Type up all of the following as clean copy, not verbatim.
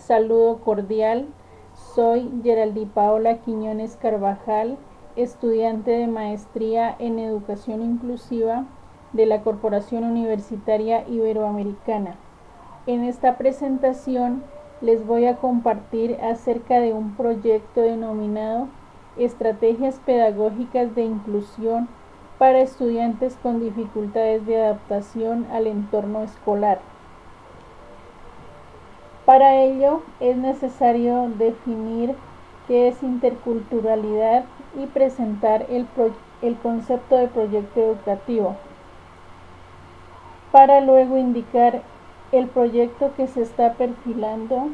Saludo cordial, soy Geraldi Paola Quiñones Carvajal, estudiante de maestría en Educación Inclusiva de la Corporación Universitaria Iberoamericana. En esta presentación les voy a compartir acerca de un proyecto denominado Estrategias Pedagógicas de Inclusión para estudiantes con dificultades de adaptación al entorno escolar. Para ello es necesario definir qué es interculturalidad y presentar el concepto de proyecto educativo, para luego indicar el proyecto que se está perfilando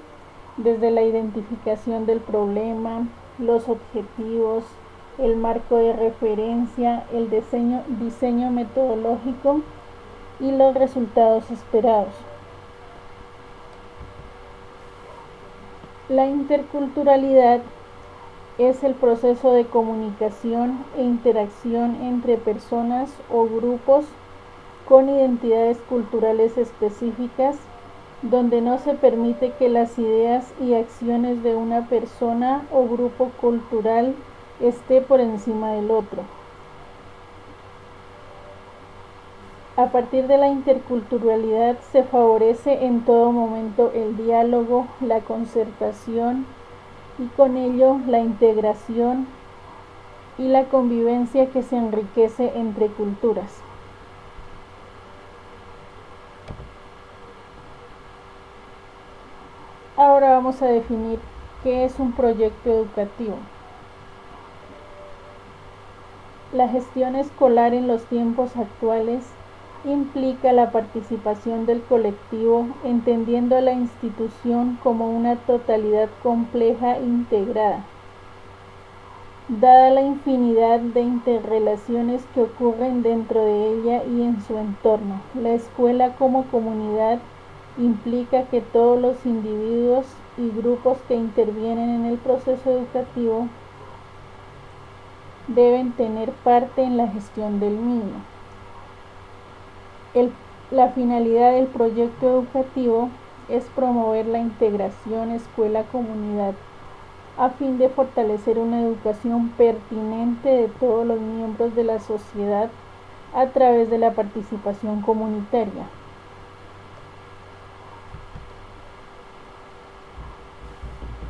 desde la identificación del problema, los objetivos, el marco de referencia, el diseño metodológico y los resultados esperados. La interculturalidad es el proceso de comunicación e interacción entre personas o grupos con identidades culturales específicas, donde no se permite que las ideas y acciones de una persona o grupo cultural esté por encima del otro. A partir de la interculturalidad se favorece en todo momento el diálogo, la concertación y con ello la integración y la convivencia que se enriquece entre culturas. Ahora vamos a definir qué es un proyecto educativo. La gestión escolar en los tiempos actuales implica la participación del colectivo, entendiendo a la institución como una totalidad compleja e integrada. Dada la infinidad de interrelaciones que ocurren dentro de ella y en su entorno, la escuela como comunidad implica que todos los individuos y grupos que intervienen en el proceso educativo deben tener parte en la gestión del mismo. La finalidad del proyecto educativo es promover la integración escuela-comunidad a fin de fortalecer una educación pertinente de todos los miembros de la sociedad a través de la participación comunitaria.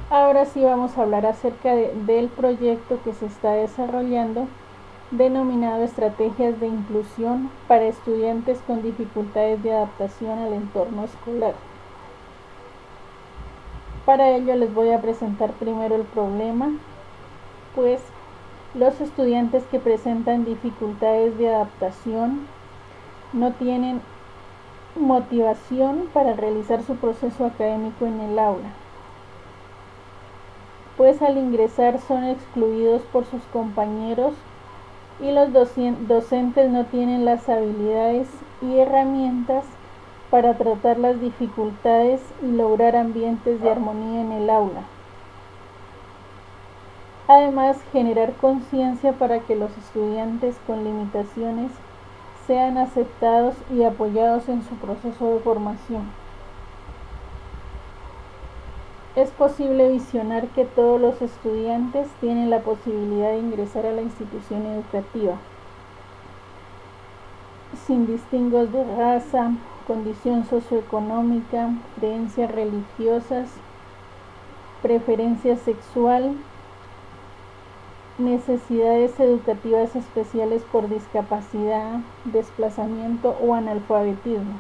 Ahora sí vamos a hablar acerca del proyecto que se está desarrollando, denominado Estrategias de Inclusión para estudiantes con dificultades de adaptación al entorno escolar. Para ello les voy a presentar primero el problema, pues los estudiantes que presentan dificultades de adaptación no tienen motivación para realizar su proceso académico en el aula, pues al ingresar son excluidos por sus compañeros y los docentes no tienen las habilidades y herramientas para tratar las dificultades y lograr ambientes de armonía en el aula. Además, generar conciencia para que los estudiantes con limitaciones sean aceptados y apoyados en su proceso de formación. Es posible visionar que todos los estudiantes tienen la posibilidad de ingresar a la institución educativa, sin distingos de raza, condición socioeconómica, creencias religiosas, preferencia sexual, necesidades educativas especiales por discapacidad, desplazamiento o analfabetismo.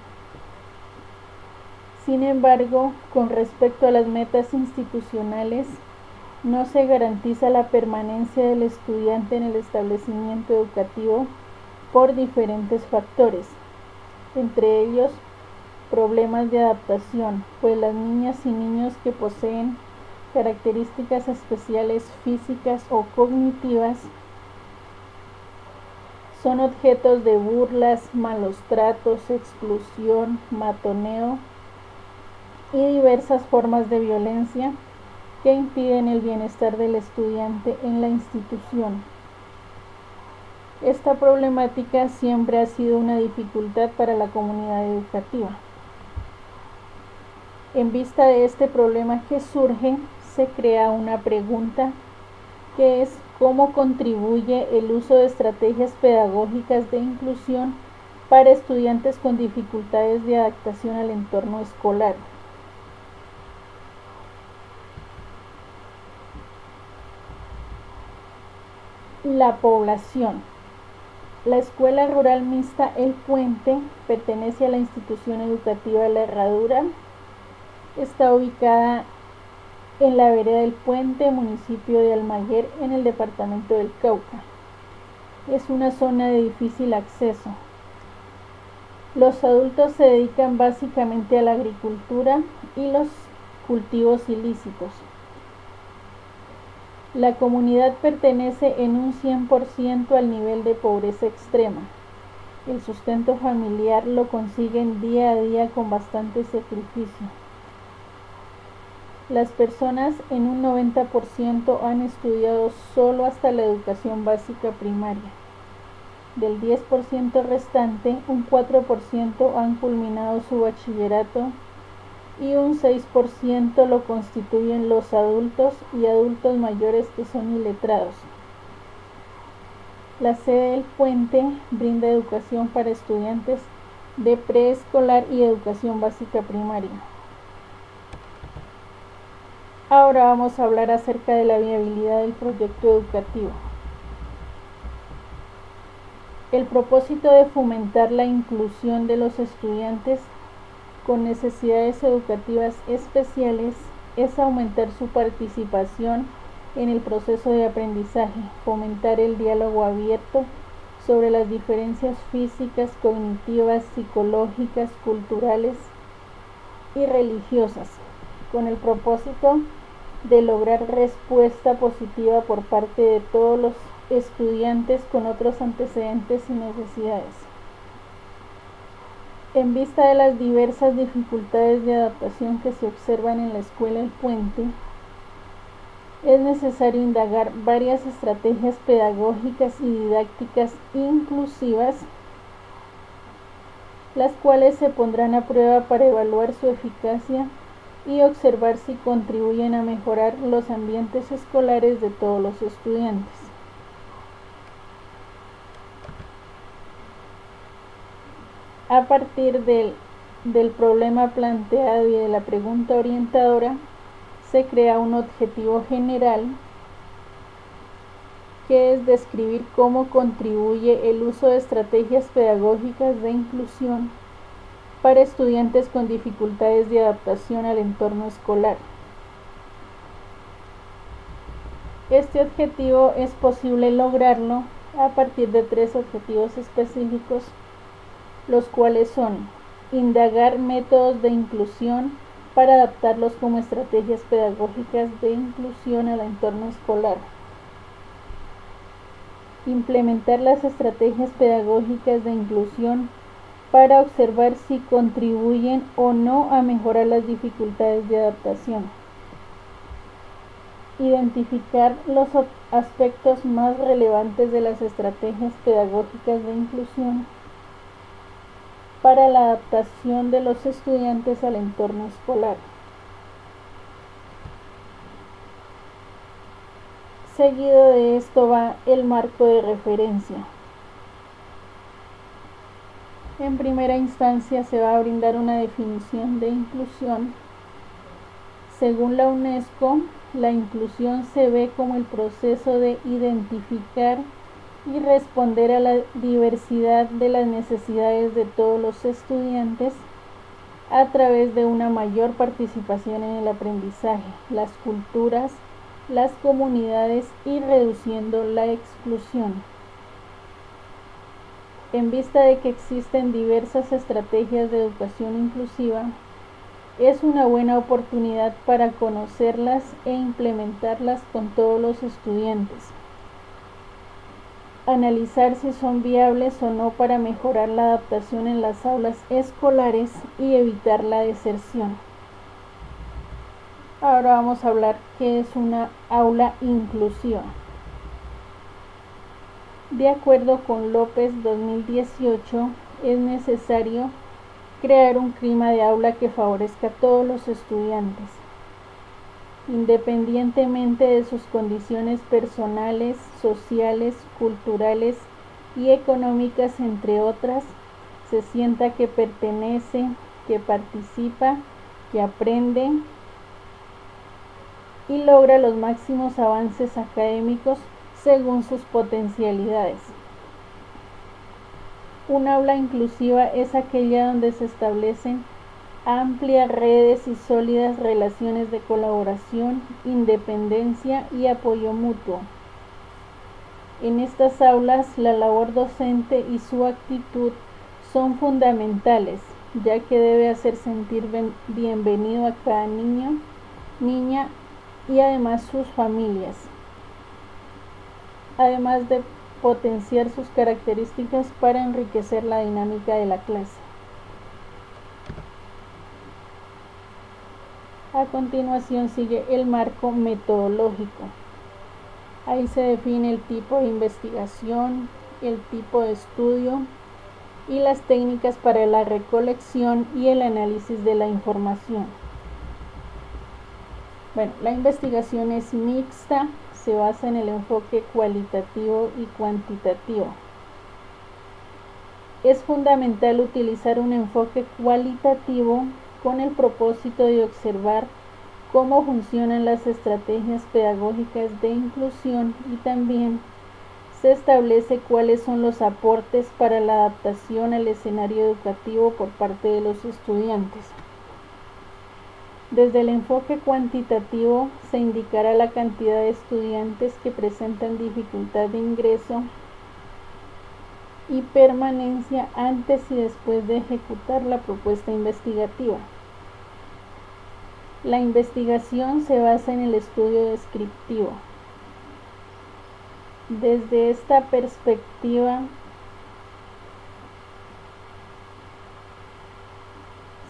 Sin embargo, con respecto a las metas institucionales, no se garantiza la permanencia del estudiante en el establecimiento educativo por diferentes factores, entre ellos problemas de adaptación, pues las niñas y niños que poseen características especiales físicas o cognitivas son objetos de burlas, malos tratos, exclusión, matoneo y diversas formas de violencia que impiden el bienestar del estudiante en la institución. Esta problemática siempre ha sido una dificultad para la comunidad educativa. En vista de este problema que surge, se crea una pregunta que es cómo contribuye el uso de estrategias pedagógicas de inclusión para estudiantes con dificultades de adaptación al entorno escolar. La población. La Escuela Rural Mixta El Puente pertenece a la institución educativa La Herradura. Está ubicada en la vereda del Puente, municipio de Almaguer, en el departamento del Cauca. Es una zona de difícil acceso. Los adultos se dedican básicamente a la agricultura y los cultivos ilícitos. La comunidad pertenece en un 100% al nivel de pobreza extrema. El sustento familiar lo consiguen día a día con bastante sacrificio. Las personas en un 90% han estudiado solo hasta la educación básica primaria. Del 10% restante, un 4% han culminado su bachillerato y un 6% lo constituyen los adultos y adultos mayores que son iletrados. La sede del Puente brinda educación para estudiantes de preescolar y educación básica primaria. Ahora vamos a hablar acerca de la viabilidad del proyecto educativo. El propósito de fomentar la inclusión de los estudiantes con necesidades educativas especiales es aumentar su participación en el proceso de aprendizaje, fomentar el diálogo abierto sobre las diferencias físicas, cognitivas, psicológicas, culturales y religiosas, con el propósito de lograr respuesta positiva por parte de todos los estudiantes con otros antecedentes y necesidades. En vista de las diversas dificultades de adaptación que se observan en la Escuela El Puente, es necesario indagar varias estrategias pedagógicas y didácticas inclusivas, las cuales se pondrán a prueba para evaluar su eficacia y observar si contribuyen a mejorar los ambientes escolares de todos los estudiantes. A partir del problema planteado y de la pregunta orientadora, se crea un objetivo general que es describir cómo contribuye el uso de estrategias pedagógicas de inclusión para estudiantes con dificultades de adaptación al entorno escolar. Este objetivo es posible lograrlo a partir de 3 objetivos específicos, los cuales son: indagar métodos de inclusión para adaptarlos como estrategias pedagógicas de inclusión al entorno escolar, implementar las estrategias pedagógicas de inclusión para observar si contribuyen o no a mejorar las dificultades de adaptación, identificar los aspectos más relevantes de las estrategias pedagógicas de inclusión para la adaptación de los estudiantes al entorno escolar. Seguido de esto va el marco de referencia. En primera instancia se va a brindar una definición de inclusión. Según la UNESCO, la inclusión se ve como el proceso de identificar y responder a la diversidad de las necesidades de todos los estudiantes a través de una mayor participación en el aprendizaje, las culturas, las comunidades y reduciendo la exclusión. En vista de que existen diversas estrategias de educación inclusiva, es una buena oportunidad para conocerlas e implementarlas con todos los estudiantes. Analizar si son viables o no para mejorar la adaptación en las aulas escolares y evitar la deserción. Ahora vamos a hablar qué es una aula inclusiva. De acuerdo con López 2018, es necesario crear un clima de aula que favorezca a todos los estudiantes, independientemente de sus condiciones personales, sociales, culturales y económicas, entre otras, se sienta que pertenece, que participa, que aprende y logra los máximos avances académicos según sus potencialidades. Un aula inclusiva es aquella donde se establecen amplias redes y sólidas relaciones de colaboración, independencia y apoyo mutuo. En estas aulas, la labor docente y su actitud son fundamentales, ya que debe hacer sentir bienvenido a cada niño, niña y además sus familias, además de potenciar sus características para enriquecer la dinámica de la clase. A continuación sigue el marco metodológico. Ahí se define el tipo de investigación, el tipo de estudio y las técnicas para la recolección y el análisis de la información. Bueno, la investigación es mixta, se basa en el enfoque cualitativo y cuantitativo. Es fundamental utilizar un enfoque cualitativo con el propósito de observar cómo funcionan las estrategias pedagógicas de inclusión y también se establece cuáles son los aportes para la adaptación al escenario educativo por parte de los estudiantes. Desde el enfoque cuantitativo se indicará la cantidad de estudiantes que presentan dificultad de ingreso y permanencia antes y después de ejecutar la propuesta investigativa. La investigación se basa en el estudio descriptivo. Desde esta perspectiva,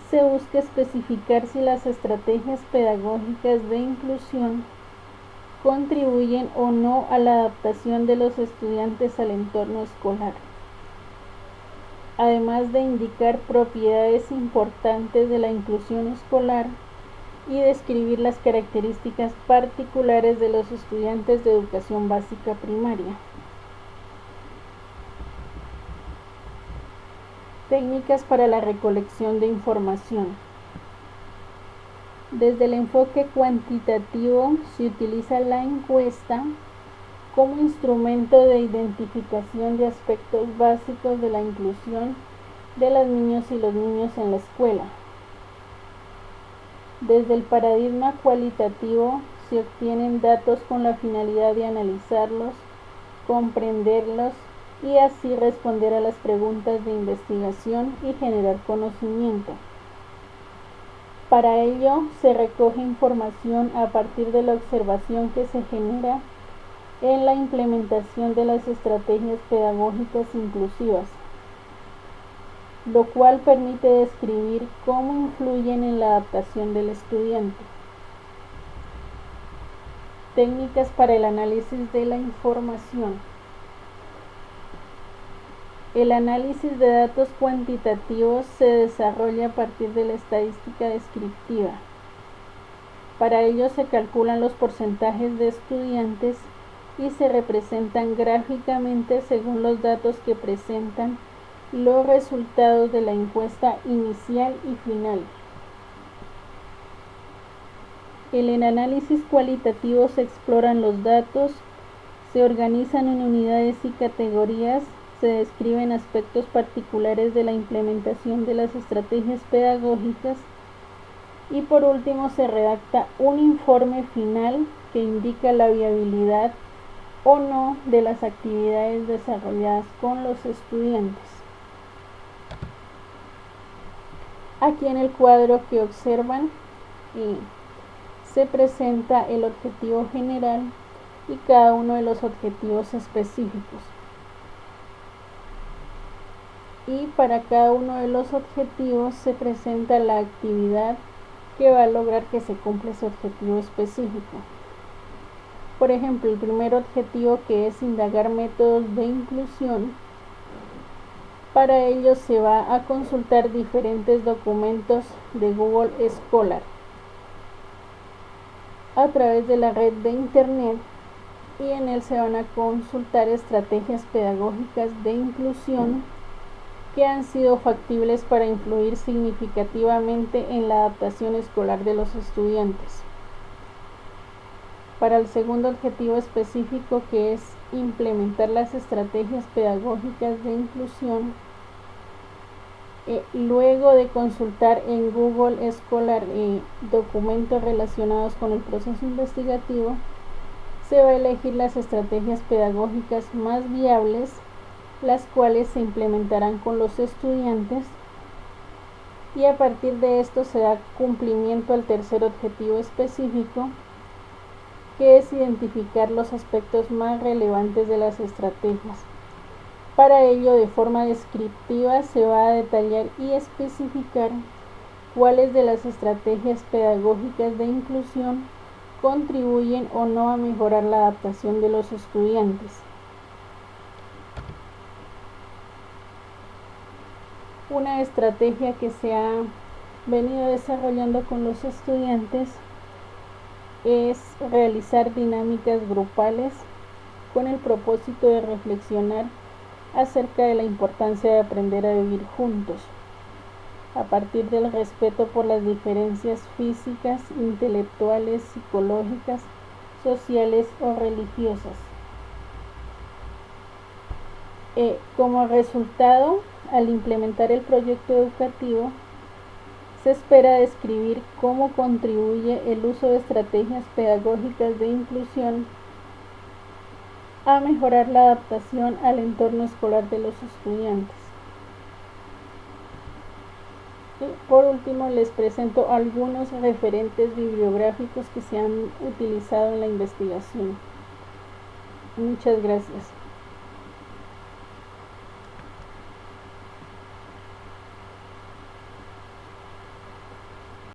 se busca especificar si las estrategias pedagógicas de inclusión contribuyen o no a la adaptación de los estudiantes al entorno escolar, además de indicar propiedades importantes de la inclusión escolar y describir las características particulares de los estudiantes de educación básica primaria. Técnicas para la recolección de información. Desde el enfoque cuantitativo se utiliza la encuesta como instrumento de identificación de aspectos básicos de la inclusión de las niñas y los niños en la escuela. Desde el paradigma cualitativo se obtienen datos con la finalidad de analizarlos, comprenderlos y así responder a las preguntas de investigación y generar conocimiento. Para ello se recoge información a partir de la observación que se genera en la implementación de las estrategias pedagógicas inclusivas, lo cual permite describir cómo influyen en la adaptación del estudiante. Técnicas para el análisis de la información. El análisis de datos cuantitativos se desarrolla a partir de la estadística descriptiva. Para ello se calculan los porcentajes de estudiantes y se representan gráficamente según los datos que presentan los resultados de la encuesta inicial y final. En el análisis cualitativo se exploran los datos, se organizan en unidades y categorías, se describen aspectos particulares de la implementación de las estrategias pedagógicas y por último se redacta un informe final que indica la viabilidad o no de las actividades desarrolladas con los estudiantes. Aquí en el cuadro que observan se presenta el objetivo general y cada uno de los objetivos específicos. Y para cada uno de los objetivos se presenta la actividad que va a lograr que se cumpla ese objetivo específico. Por ejemplo, el primer objetivo, que es indagar métodos de inclusión Para ello se va a consultar diferentes documentos de Google Scholar a través de la red de Internet, y en él se van a consultar estrategias pedagógicas de inclusión que han sido factibles para influir significativamente en la adaptación escolar de los estudiantes. Para el segundo objetivo específico, que es implementar las estrategias pedagógicas de inclusión, luego de consultar en Google Scholar documentos relacionados con el proceso investigativo, se va a elegir las estrategias pedagógicas más viables, las cuales se implementarán con los estudiantes, y a partir de esto se da cumplimiento al tercer objetivo específico, que es identificar los aspectos más relevantes de las estrategias. Para ello, de forma descriptiva, se va a detallar y especificar cuáles de las estrategias pedagógicas de inclusión contribuyen o no a mejorar la adaptación de los estudiantes. Una estrategia que se ha venido desarrollando con los estudiantes es realizar dinámicas grupales con el propósito de reflexionar acerca de la importancia de aprender a vivir juntos, a partir del respeto por las diferencias físicas, intelectuales, psicológicas, sociales o religiosas. Como resultado, al implementar el proyecto educativo, se espera describir cómo contribuye el uso de estrategias pedagógicas de inclusión a mejorar la adaptación al entorno escolar de los estudiantes. Y por último, les presento algunos referentes bibliográficos que se han utilizado en la investigación. Muchas gracias.